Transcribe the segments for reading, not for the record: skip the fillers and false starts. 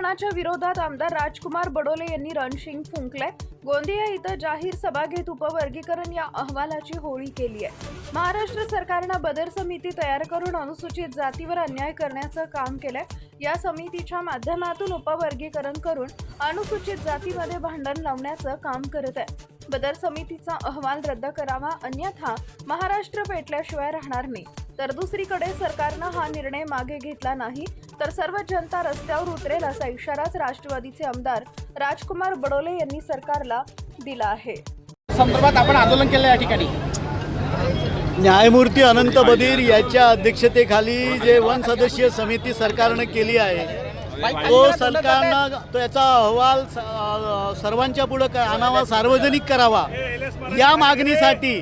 आंदोलनाच्या विरोधात आमदार राजकुमार बडोले यांनी रणशिंग फुंकले। गोंदिया इथं जाहीर सभा घेत उपवर्गीकरण या अहवालाची होळी केली आहे। महाराष्ट्र सरकारने बदर समिती तयार करून अनुसूचित जातीवर अन्याय करण्याचं काम केलंय। या समितीच्या माध्यमातून उपवर्गीकरण करून अनुसूचित जातीमध्ये भांडण लावण्याचं काम करत आहे। बदर समितीचा अहवाल रद्द करावा, अन्यथा महाराष्ट्र पेटल्याशिवाय राहणार नाही। तर दुसरीकडे सरकारने हा निर्णय मागे घेतला नाही तर सर्व जनता रस्त्यावर उतरेल असा इशाराच राष्ट्रवादीचे आमदार राजकुमार बडोले यांनी सरकारला दिला आहे। संदर्भात आपण आंदोलन केलं या ठिकाणी। न्यायमूर्ती अनंत बधीर याच्या अध्यक्षतेखाली जे 1 सदस्यीय समिती सरकारने केली आहे, तो सरकारनं तो याचा अहवाल सर्वांच्या पुढे आणावा, सार्वजनिक करावा या मागणीसाठी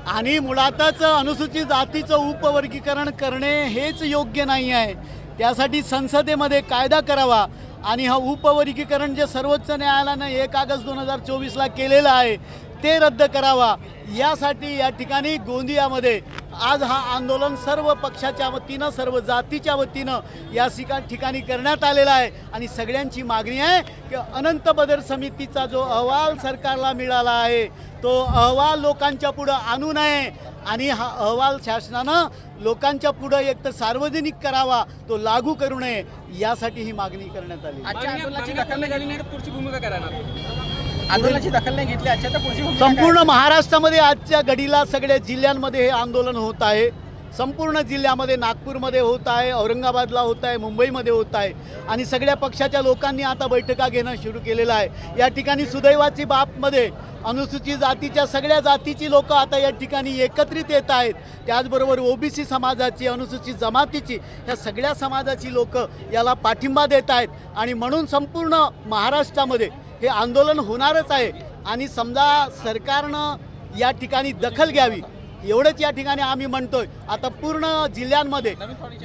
आणि मुळातच अनुसूचित जातीचं उपवर्गीकरण करणे हेच योग्य नाही आहे। त्यासाठी संसदेमध्ये कायदा करावा आणि हा उपवर्गीकरण जे सर्वोच्च न्यायालयाने 1 ऑगस्ट 2024ला केलेलं आहे ते रद्द करावा। यासाठी या ठिकाणी गोंदियामध्ये आज हा आंदोलन सर्व पक्षाच्या वतीनं, सर्व जातीच्या वतीनं या ठिकाणी करण्यात आलेला आहे आणि सगळ्यांची मागणी आहे की अनंत बदर समितीचा जो अहवाल सरकारला मिळाला आहे तो अहवाल लोकांच्या पुढे आणू नये आणि हा अहवाल शासनानं लोकांच्या पुढे एक तर सार्वजनिक करावा, तो लागू करू नये यासाठी ही मागणी करण्यात आली। आजच्या आंदोलनाची दखल नाही घेतली तर पुढची भूमिका काय राहणार? आंदोलनाची दखल नाही घेतली आजच्या तर पुढची भूमिका संपूर्ण महाराष्ट्रामध्ये आजच्या घडीला सगळ्या जिल्ह्यांमध्ये हे आंदोलन होत आहे। संपूर्ण जिल्ह्यामध्ये नागपूरमध्ये होत आहे, औरंगाबादला होत आहे, मुंबईमध्ये होत आहे आणि सगळ्या पक्षाच्या लोकांनी आता बैठका घेणं सुरू केलेलं आहे। या ठिकाणी सुदैवाची बाबमध्ये अनुसूचित जातीच्या सगळ्या जातीची लोक आता या ठिकाणी एकत्रित येत आहेत। त्याचबरोबर ओबीसी समाजाची, अनुसूचित जमातीची, या सगळ्या समाजाची लोक याला पाठिंबा देत आहेत आणि म्हणून संपूर्ण महाराष्ट्रामध्ये हे आंदोलन होणारच आहे आणि समजा सरकारनं या ठिकाणी दखल घ्यावी एवढंच या ठिकाणी आम्ही म्हणतोय। आता पूर्ण जिल्ह्यांमध्ये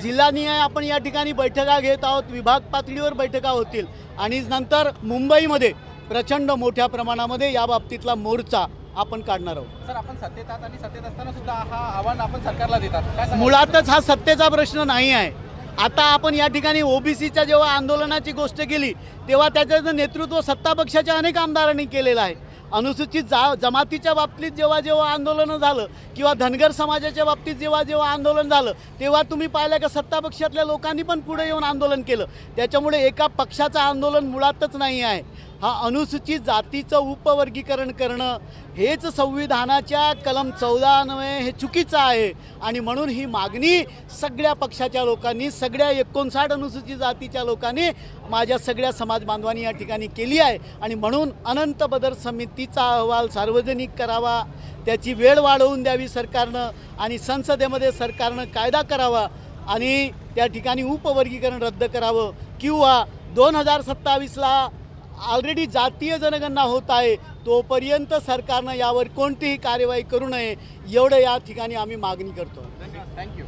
जिल्हानिहाय आपण या ठिकाणी बैठका घेत आहोत, विभाग पातळीवर बैठका होतील आणि नंतर मुंबईमध्ये प्रचंड मोठ्या प्रमाणामध्ये या बाबतीतला मोर्चा आपण काढणार आहोत। सर, आपण सत्तेत आहात आणि सत्तेत असताना सुद्धा हा आव्हान आपण सरकारला देतात। मुळातच हा सत्तेचा प्रश्न नाही आहे। आता आपण या ठिकाणी ओबीसीच्या जेव्हा आंदोलनाची गोष्ट केली तेव्हा त्याचं नेतृत्व सत्ता पक्षाच्या अनेक आमदारांनी केलेलं आहे। अनुसूचित जमातीच्या बाबतीत जेव्हा आंदोलन झालं किंवा धनगर समाजाच्या बाबतीत जेव्हा आंदोलन झालं तेव्हा तुम्ही पाहिलं की सत्ता पक्षातल्या लोकांनी पण पुढे येऊन आंदोलन केलं। त्याच्यामुळे एका पक्षाचं आंदोलन मुळातच नाही आहे। हा अनुसूचित जातीचं उपवर्गीकरण करणं हेच संविधानाच्या कलम 14 हे चुकीचं आहे आणि म्हणून ही मागणी सगळ्या पक्षाच्या लोकांनी, सगळ्या 59 अनुसूचित जातीच्या लोकांनी, माझ्या सगळ्या समाज बांधवांनी या ठिकाणी केली आहे आणि म्हणून अनंत बदर समितीचा अहवाल सार्वजनिक करावा, त्याची वेळ वाढवून द्यावी सरकारनं आणि संसदेमध्ये सरकारनं कायदा करावा आणि त्या ठिकाणी उपवर्गीकरण रद्द करावं किंवा 2027ला ऑलरेडी जातीय जनगणना होत आहे तोपर्यंत सरकारनं यावर कोणतीही कार्यवाही करू नये एवढं या ठिकाणी आम्ही मागणी करतो। थँक्यू।